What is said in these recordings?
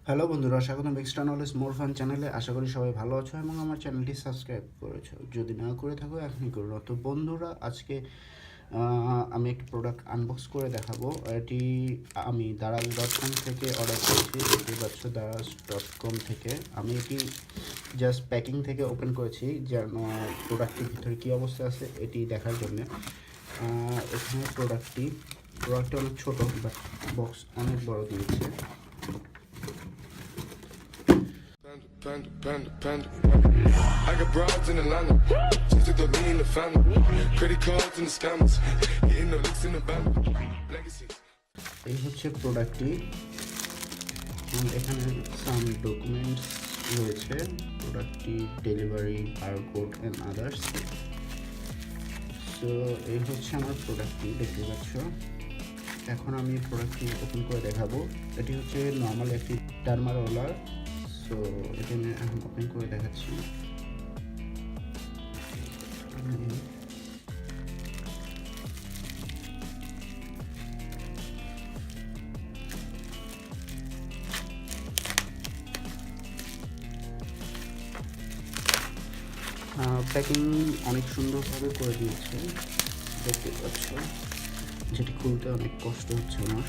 Hello বন্ধুরা, স্বাগতম extra knowledge more fun চ্যানেলে। আশা করি সবাই ভালো আছো এবং আমার চ্যানেলটি সাবস্ক্রাইব করেছো। যদি না করে থাকো এখনই করো। তো বন্ধুরা, আজকে আমি একটি প্রোডাক্ট আনবক্স করে দেখাবো। এটি আমি দারাজ.com থেকে অর্ডার করেছি। দেখতে পাচ্ছ দারাজ.com থেকে। আমি এটি জাস্ট প্যাকিং থেকে ওপেন করেছি যেন প্রোডাক্টটির ভিতরে কী অবস্থা আছে এটি দেখার জন্য। এখানে প্রোডাক্টটি অনেক ছোটো, বাট বক্স অনেক বড় দিয়েছে। I got broads in Atlanta, just to me in the family, credit cards and the scammers, getting no licks in the band, legacies. এই হচ্ছে প্রোডাক্টটি। এখানে সাম ডকুমেন্টস রয়েছে, প্রোডাক্টটি delivery, barcode and others. So এই হচ্ছে আমার প্রোডাক্টটি, দেখতে পাচ্ছ। এখন আমি প্রোডাক্টটি ওপেন করে দেখাবো। এটি হচ্ছে নর্মাল একটি ডার্মারোলার। সো এটা আমি এখন ওপেন করে দেখাচ্ছি। প্যাকিং অনেক সুন্দরভাবে করে দিয়েছে, দেখতে পাচ্ছ, যেটি খুলতে অনেক কষ্ট হচ্ছে আমার।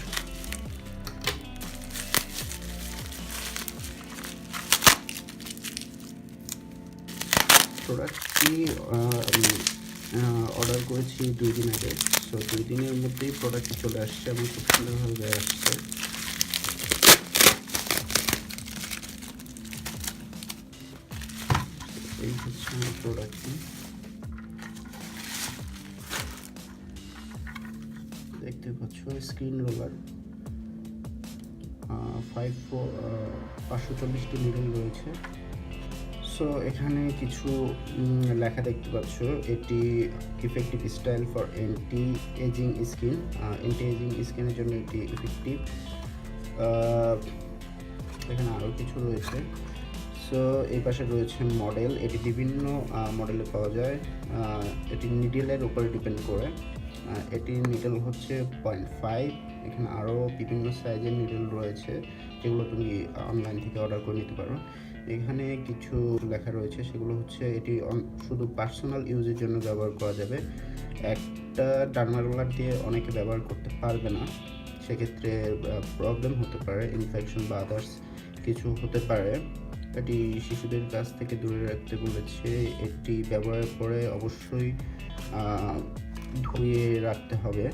প্রোডাক্টটি আমি অর্ডার করেছি 2 দিন আগে। সো 2 দিনের মধ্যেই প্রোডাক্টটি চলে আসছে এবং খুব সুন্দরভাবে আসছে। এই হচ্ছে আমার প্রোডাক্টটি, দেখতে পাচ্ছ। স্ক্রিন রোলার 540টি নিডল রয়েছে। সো এখানে কিছু লেখা দেখতে পাচ্ছ। এটি effective style for anti ageing skin. Anti ageing স্কিনের জন্য এটি ইফেক্টিভ। এখানে আরও কিছু রয়েছে। সো এই পাশে রয়েছে মডেল। এটি বিভিন্ন মডেলে পাওয়া যায়। এটি নিডেলের উপরে ডিপেন্ড করে। এটির নিডেল হচ্ছে 0.5। এখানে আরও বিভিন্ন সাইজের নিডেল রয়েছে, যেগুলো তুমি অনলাইন থেকে অর্ডার করে নিতে পারো। এখানে কিছু লেখা রয়েছে, সেগুলো হচ্ছে এটি শুধু পার্সোনাল ইউজের জন্য ব্যবহার করা যাবে। একটা ডার্মারোলার দিয়ে অনেকে ব্যবহার করতে পারবে না, সেক্ষেত্রে প্রবলেম হতে পারে, ইনফেকশন বা আদার্স কিছু হতে পারে। এটি শিশুদের কাছ থেকে দূরে রাখতে বলেছে। এটি ব্যবহারের পরে অবশ্যই ধুয়ে রাখতে হবে।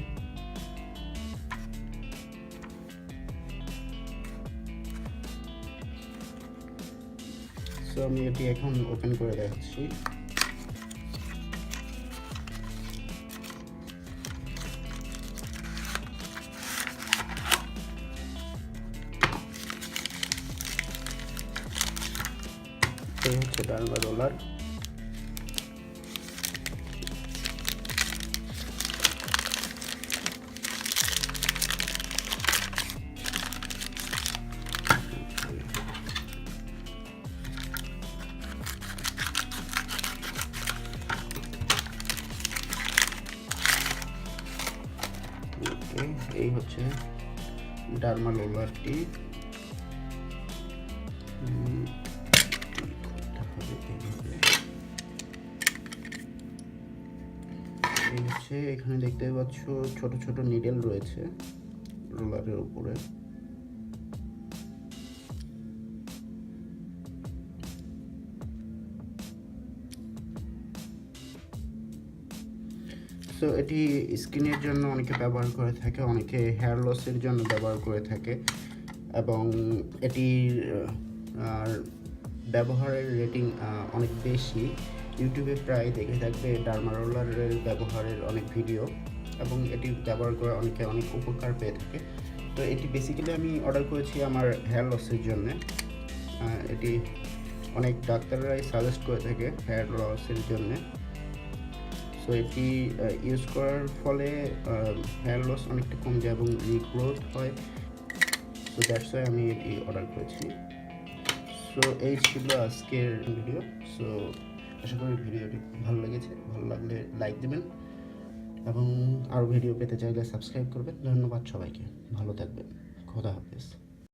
সো আমি এটি এখন ওপেন করে দেখাচ্ছি। এই হচ্ছে ডার্মা রোলার। এই হচ্ছে ডার্মা রোলারটি। এই হচ্ছে, এখানে দেখতে পাচ্ছ ছোট ছোট নিডেল রয়েছে রোলারের উপরে। সো এটি স্কিনের জন্য অনেকে ব্যবহার করে থাকে, অনেকে হেয়ার লসের জন্য ব্যবহার করে থাকে, এবং এটির ব্যবহারের রেটিং অনেক বেশি। ইউটিউবে প্রায় দেখে থাকবে ডার্মারোলারের ব্যবহারের অনেক ভিডিও, এবং এটি ব্যবহার করে অনেকে অনেক উপকার পেয়ে থাকে। তো এটি বেসিক্যালি আমি অর্ডার করেছি আমার হেয়ার লসের জন্য। এটি অনেক ডাক্তাররাই সাজেস্ট করে থাকে হেয়ার লসের জন্য। সো এটি ইউজ করার ফলে হেয়ার লস অনেকটা কম যায় এবং রিগ্রোথ হয়। সো দ্যাটস ওয়াই আমি এটি অর্ডার করেছি। সো এই ছিল আজকের ভিডিও। সো আশা করি ভিডিওটি ভালো লেগেছে। ভালো লাগলে লাইক দেবেন এবং আরও ভিডিও পেতে চাইলে সাবস্ক্রাইব করবেন। ধন্যবাদ সবাইকে, ভালো থাকবেন, খোদা হাফেজ।